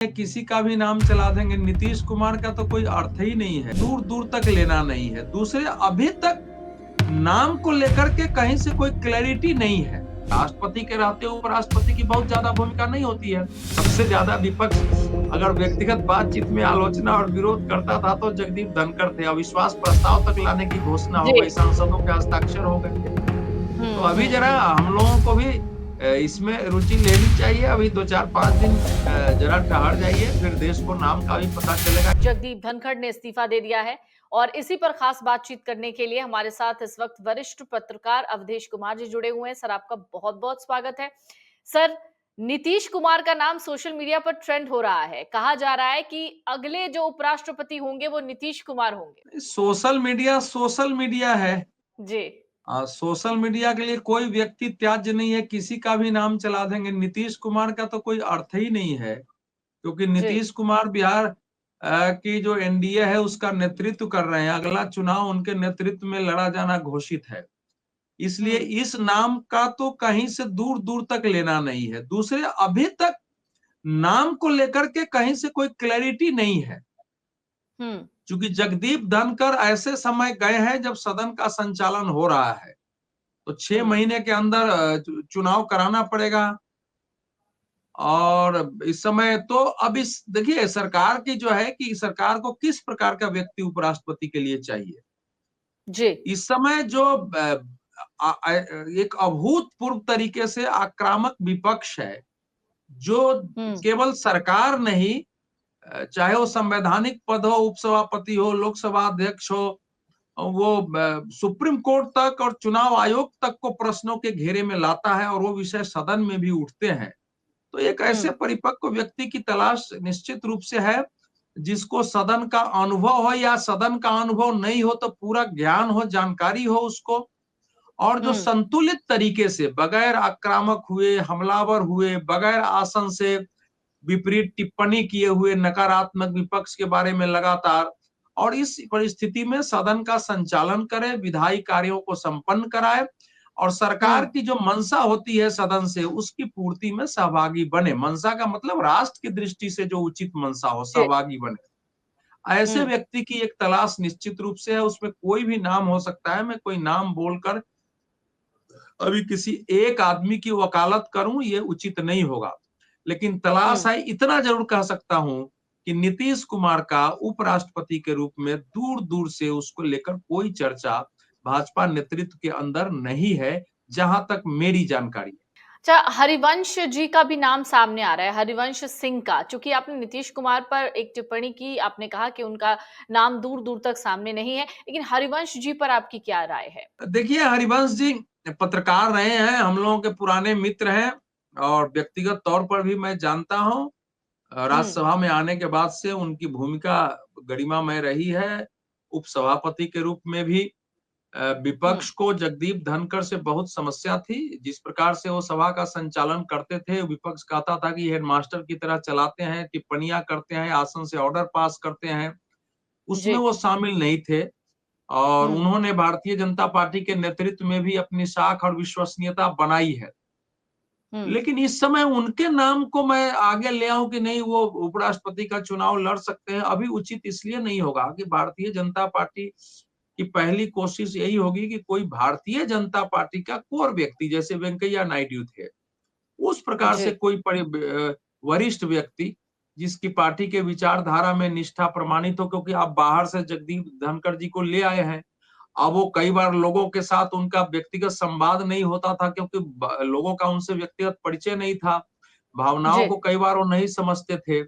किसी का भी नाम चला देंगे। नीतीश कुमार का तो कोई अर्थ ही नहीं है, दूर दूर तक लेना नहीं है। दूसरे, अभी तक नाम को लेकर के कहीं से कोई क्लैरिटी नहीं है। राष्ट्रपति के रहते उपराष्ट्रपति की बहुत ज्यादा भूमिका नहीं होती है। सबसे ज्यादा विपक्ष अगर व्यक्तिगत बातचीत में आलोचना और विरोध करता था तो जगदीप धनखड़ थे। अविश्वास प्रस्ताव तक लाने की घोषणा हो जी। गई, सांसदों के हस्ताक्षर हो गए। तो अभी जरा हम लोगों को भी इसमें रुचि लेनी चाहिए। अभी 2-4-5 दिन जरा ठहर जाइए, फिर देश को नाम का भी पता चलेगा। जगदीप धनखड़ ने इस्तीफा दे दिया है और इसी पर खास बातचीत करने के लिए हमारे साथ इस वक्त वरिष्ठ पत्रकार अवधेश कुमार जी जुड़े हुए हैं। सर, आपका बहुत बहुत स्वागत है। सर, नीतीश कुमार का नाम सोशल मीडिया पर ट्रेंड हो रहा है। कहा जा रहा है कि अगले जो उपराष्ट्रपति होंगे वो नीतीश कुमार होंगे। सोशल मीडिया है। जी। सोशल मीडिया के लिए कोई व्यक्ति त्याज्य नहीं है, किसी का भी नाम चला देंगे। नीतीश कुमार का तो कोई अर्थ ही नहीं है, क्योंकि जी। नीतीश कुमार बिहार की जो एनडीए है उसका नेतृत्व कर रहे हैं। अगला चुनाव उनके नेतृत्व में लड़ा जाना घोषित है। इसलिए इस नाम का तो कहीं से दूर दूर तक लेना नहीं है। दूसरे, अभी तक नाम को लेकर के कहीं से कोई क्लैरिटी नहीं है, क्योंकि जगदीप धनखड़ ऐसे समय गए हैं जब सदन का संचालन हो रहा है, तो 6 महीने के अंदर चुनाव कराना पड़ेगा। और इस समय तो अब इस देखिए, सरकार की जो है कि सरकार को किस प्रकार का व्यक्ति उपराष्ट्रपति के लिए चाहिए। जी। इस समय जो एक अभूतपूर्व तरीके से आक्रामक विपक्ष है, जो केवल सरकार नहीं, चाहे वो संवैधानिक पद हो, उपसभापति हो, लोकसभा अध्यक्ष हो, वो सुप्रीम कोर्ट तक और चुनाव आयोग तक को प्रश्नों के घेरे में लाता है और वो विषय सदन में भी उठते हैं। तो एक ऐसे परिपक्व व्यक्ति की तलाश निश्चित रूप से है, जिसको सदन का अनुभव हो, या सदन का अनुभव नहीं हो तो पूरा ज्ञान हो, जानकारी हो उसको, और जो संतुलित तरीके से, बगैर आक्रामक हुए, हमलावर हुए, बगैर आसन से विपरीत टिप्पणी किए हुए, नकारात्मक विपक्ष के बारे में लगातार, और इस परिस्थिति में सदन का संचालन करे, विधायी कार्यों को संपन्न कराए, और सरकार की जो मंशा होती है सदन से उसकी पूर्ति में सहभागी बने। मंशा का मतलब राष्ट्र की दृष्टि से जो उचित मंशा हो, जी। सहभागी बने। ऐसे व्यक्ति की एक तलाश निश्चित रूप से है। उसमें कोई भी नाम हो सकता है। मैं कोई नाम बोलकर अभी किसी एक आदमी की वकालत करूं, ये उचित नहीं होगा। लेकिन तलाश है, इतना जरूर कह सकता हूं कि नीतीश कुमार का उपराष्ट्रपति के रूप में दूर दूर से उसको लेकर कोई चर्चा भाजपा नेतृत्व के अंदर नहीं है, जहां तक मेरी जानकारी है। अच्छा, हरिवंश जी का भी नाम सामने आ रहा है, हरिवंश सिंह का। चूंकि आपने नीतीश कुमार पर एक टिप्पणी की, आपने कहा कि उनका नाम दूर दूर तक सामने नहीं है, लेकिन हरिवंश जी पर आपकी क्या राय है? देखिए, हरिवंश जी पत्रकार रहे हैं, हम लोगों के पुराने मित्र हैं, और व्यक्तिगत तौर पर भी मैं जानता हूं। राज्यसभा में आने के बाद से उनकी भूमिका गरिमामय रही है। उपसभापति के रूप में भी विपक्ष को जगदीप धनखड़ से बहुत समस्या थी। जिस प्रकार से वो सभा का संचालन करते थे, विपक्ष कहता था कि हेडमास्टर की तरह चलाते हैं, टिप्पणियां करते हैं, आसन से ऑर्डर पास करते हैं। जी। उसमें वो शामिल नहीं थे, और उन्होंने भारतीय जनता पार्टी के नेतृत्व में भी अपनी साख और विश्वसनीयता बनाई है। लेकिन इस समय उनके नाम को मैं आगे ले आऊं कि नहीं वो उपराष्ट्रपति का चुनाव लड़ सकते हैं, अभी उचित इसलिए नहीं होगा कि भारतीय जनता पार्टी की पहली कोशिश यही होगी कि कोई भारतीय जनता पार्टी का कोर व्यक्ति, जैसे वेंकैया नायडू थे, उस प्रकार जी। से कोई वरिष्ठ व्यक्ति जिसकी पार्टी के विचारधारा में निष्ठा प्रमाणित हो, क्योंकि आप बाहर से जगदीप धनखड़ जी को ले आए हैं। अब वो कई बार लोगों के साथ उनका व्यक्तिगत संवाद नहीं होता था, क्योंकि लोगों का उनसे व्यक्तिगत परिचय नहीं था, भावनाओं जी। को कई बार वो नहीं समझते थे,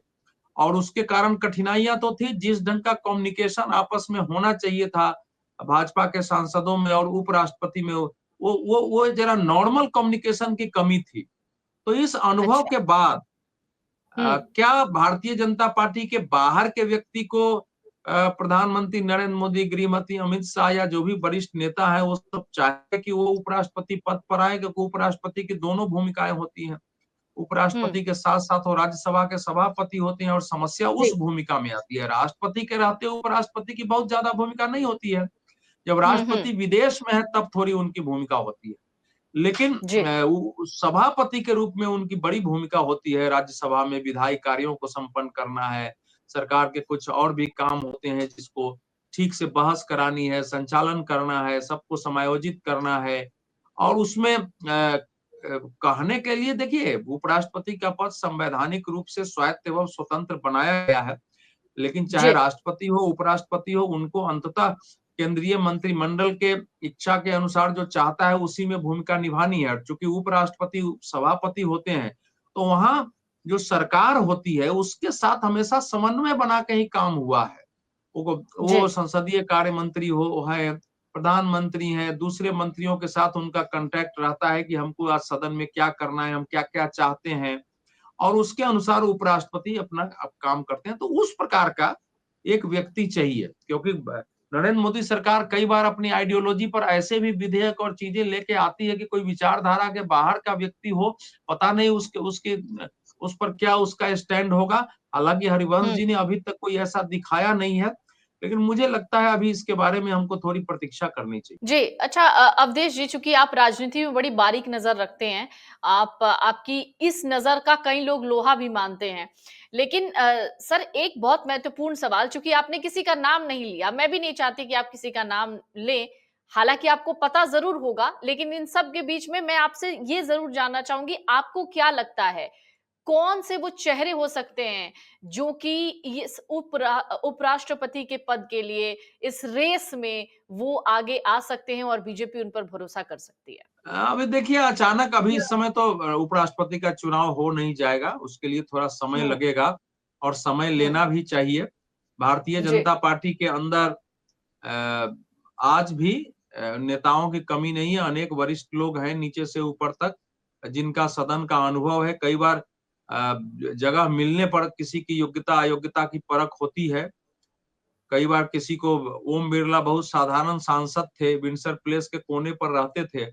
और उसके कारण कठिनाइयां तो थी। जिस ढंग का कम्युनिकेशन आपस में होना चाहिए था भाजपा के सांसदों में और उपराष्ट्रपति में, वो जरा नॉर्मल कम्युनिकेशन की कमी थी। तो इस अनुभव अच्छा। के बाद क्या भारतीय जनता पार्टी के बाहर के व्यक्ति को प्रधानमंत्री नरेंद्र मोदी, गृहमंत्री अमित शाह या जो भी वरिष्ठ नेता है वो सब चाहे कि वो उपराष्ट्रपति पद पर आए, क्योंकि उपराष्ट्रपति की दोनों भूमिकाएं होती हैं। उपराष्ट्रपति के साथ साथ वो राज्यसभा के सभापति होते हैं, और समस्या जी। उस भूमिका में आती है। राष्ट्रपति के रहते उपराष्ट्रपति की बहुत ज्यादा भूमिका नहीं होती है। जब राष्ट्रपति विदेश में है तब थोड़ी उनकी भूमिका होती है। लेकिन जी। सभापति के रूप में उनकी बड़ी भूमिका होती है। राज्यसभा में विधायी कार्यों को संपन्न करना है, सरकार के कुछ और भी काम होते हैं जिसको ठीक से बहस करानी है, संचालन करना है, सबको समायोजित करना है। और उसमें कहने के लिए देखिए, उपराष्ट्रपति का पद संवैधानिक रूप से स्वायत्त एवं स्वतंत्र बनाया गया है, लेकिन चाहे जी। राष्ट्रपति हो, उपराष्ट्रपति हो, उनको अंततः केंद्रीय मंत्रिमंडल के इच्छा के अनुसार जो चाहता है उसी में भूमिका निभानी है। चूंकि उपराष्ट्रपति सभापति होते हैं, तो वहां जो सरकार होती है उसके साथ हमेशा समन्वय बना के ही काम हुआ है। जी। वो संसदीय कार्य मंत्री हो है, प्रधानमंत्री हैं, दूसरे मंत्रियों के साथ उनका कांटेक्ट रहता है कि हमको आज सदन में क्या करना है, हम क्या-क्या चाहते हैं, और उसके अनुसार उपराष्ट्रपति अपना काम करते हैं। तो उस प्रकार का एक व्यक्ति चाहिए, क्योंकि नरेंद्र मोदी सरकार कई बार अपनी आइडियोलॉजी पर ऐसे भी विधेयक और चीजें लेके आती है कि कोई विचारधारा के बाहर का व्यक्ति हो, पता नहीं उसके उसके उस पर क्या उसका स्टैंड होगा। हालांकि हरिवंश हुँ। जी ने अभी तक कोई ऐसा दिखाया नहीं है, लेकिन मुझे लगता है अभी इसके बारे में हमको थोड़ी प्रतीक्षा करनी चाहिए। जी, अच्छा अवधेश जी, चूँकि आप राजनीति में बड़ी बारीक नज़र रखते हैं, आपकी इस नज़र का कई लोग लोहा भी मानते हैं। लेकिन सर, एक बहुत महत्वपूर्ण सवाल, चूँकि आपने किसी का नाम नहीं लिया, मैं भी नहीं चाहती कि आप किसी का नाम लें, हालाँकि आपको पता ज़रूर होगा, लेकिन इन सब के बीच में मैं आपसे ये ज़रूर जानना चाहूँगी, आपको क्या लगता है, कौन से वो चेहरे हो सकते हैं जो कि इस उपराष्ट्रपति के पद के लिए इस रेस में वो आगे आ सकते हैं और बीजेपी उन पर भरोसा कर सकती है? अभी देखिए, अचानक अभी इस समय तो उपराष्ट्रपति का चुनाव हो नहीं जाएगा, उसके लिए थोड़ा समय हुँ, लगेगा और समय हुँ, लेना भी चाहिए। भारतीय जी, जनता पार्टी के अंदर आज भी नेताओं की कमी नहीं है, अनेक वरिष्ठ लोग हैं नीचे से ऊपर तक, जिनका सदन का अनुभव है। कई बार जगह मिलने पर किसी की योग्यता अयोग्यता की परख होती है। कई बार किसी को, ओम बिरला बहुत साधारण सांसद थे, विंडसर प्लेस के कोने पर रहते थे,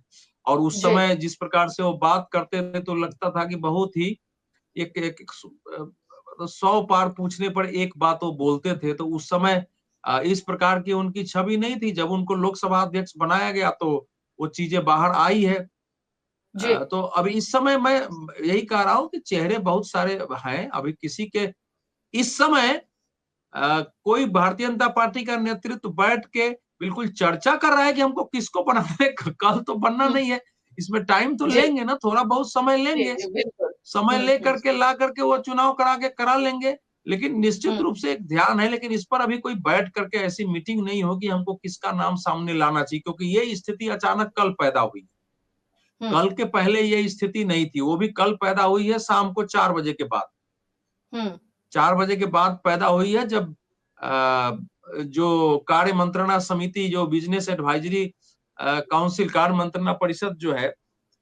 और उस जी, समय जिस प्रकार से वो बात करते थे तो लगता था कि बहुत ही एक एक, एक 100 पार पूछने पर एक बात वो बोलते थे। तो उस समय इस प्रकार की उनकी छवि नहीं थी। जब उनको लोकसभा अध्यक्ष बनाया गया तो वो चीजें बाहर आई है। जी, तो अभी इस समय मैं यही कह रहा हूँ कि चेहरे बहुत सारे हैं। अभी किसी के इस समय कोई भारतीय जनता पार्टी का नेतृत्व बैठ के बिल्कुल चर्चा कर रहा है कि हमको किसको बनाना है, कल तो बनना हुँ, नहीं है। इसमें टाइम तो जी, लेंगे ना, थोड़ा बहुत समय जी, लेंगे। जी, बिल्कुल। समय हुँ, हुँ, लेकर के ला करके वो चुनाव करा के करा लेंगे। लेकिन निश्चित हुँ, रूप से एक ध्यान है, लेकिन इस पर अभी कोई बैठ करके ऐसी मीटिंग नहीं होगी हमको किसका नाम सामने लाना चाहिए, क्योंकि ये स्थिति अचानक कल पैदा हुई। हुँ, कल के पहले ये स्थिति नहीं थी, वो भी कल पैदा हुई है शाम को 4 बजे के बाद। हुँ, 4 बजे के बाद पैदा हुई है, जब जो कार्य मंत्रणा समिति, जो बिजनेस एडवाइजरी काउंसिल, कार्य मंत्रणा परिषद जो है,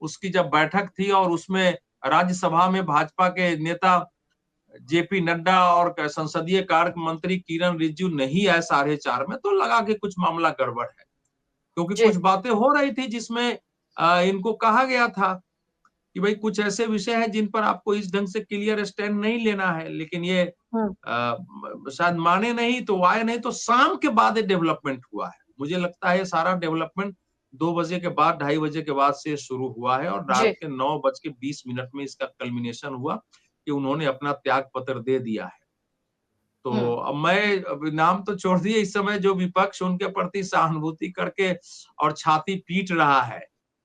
उसकी जब बैठक थी और उसमें राज्यसभा में भाजपा के नेता जेपी नड्डा और संसदीय कार्य मंत्री किरण रिजिजू नहीं आए 4:30 में, तो लगा कि कुछ मामला गड़बड़ है। क्योंकि जी, कुछ बातें हो रही थी जिसमें इनको कहा गया था कि भाई कुछ ऐसे विषय हैं जिन पर आपको इस ढंग से क्लियर स्टैंड नहीं लेना है, लेकिन ये हुँ, शायद माने नहीं तो आए नहीं, तो शाम के बाद ये डेवलपमेंट हुआ है। मुझे लगता है ये सारा डेवलपमेंट 2 बजे के बाद, 2:30 बजे के बाद से शुरू हुआ है, और रात जी, के 9:20 में इसका कल्मिनेशन हुआ कि उन्होंने अपना त्याग पत्र दे दिया है। हुँ, तो अब मैं, अब नाम तो छोड़ दिए, इस समय जो विपक्ष उनके प्रति सहानुभूति करके और छाती पीट रहा है,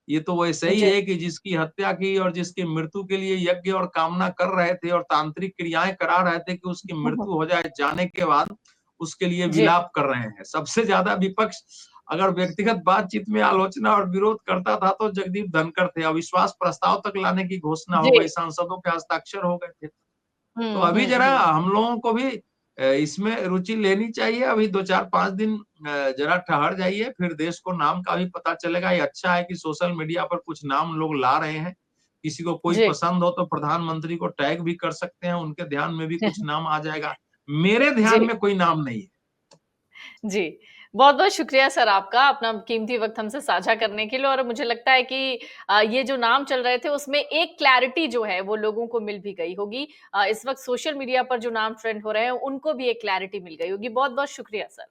ये तो वैसे ही जी, है कि जिसकी हत्या की और जिसकी मृत्यु के लिए यज्ञ और कामना कर रहे थे और तांत्रिक क्रियाएं करा रहे थे कि उसकी मृत्यु हो जाए जाने के बाद, उसके लिए जी, विलाप कर रहे हैं। सबसे ज्यादा विपक्ष अगर व्यक्तिगत बातचीत में आलोचना और विरोध करता था तो जगदीप धनखड़ थे। अविश्वास प्रस्ताव तक लाने की घोषणा हो जी, गई, सांसदों के हस्ताक्षर हो गए थे। तो हुँ, अभी हुँ, जरा हुँ, हम लोगों को भी इसमें रुचि लेनी चाहिए। अभी 2-4-5 दिन जरा ठहर जाइए, फिर देश को नाम का भी पता चलेगा। ये अच्छा है कि सोशल मीडिया पर कुछ नाम लोग ला रहे हैं। किसी को कोई जी। पसंद हो तो प्रधानमंत्री को टैग भी कर सकते हैं, उनके ध्यान में भी कुछ नाम आ जाएगा। मेरे ध्यान जी, में कोई नाम नहीं है। जी। बहुत-बहुत शुक्रिया सर आपका, अपना कीमती वक़्त हमसे साझा करने के लिए, और मुझे लगता है कि ये जो नाम चल रहे थे उसमें एक क्लैरिटी जो है वो लोगों को मिल भी गई होगी। इस वक़्त सोशल मीडिया पर जो नाम ट्रेंड हो रहे हैं उनको भी एक क्लैरिटी मिल गई होगी। बहुत-बहुत शुक्रिया सर।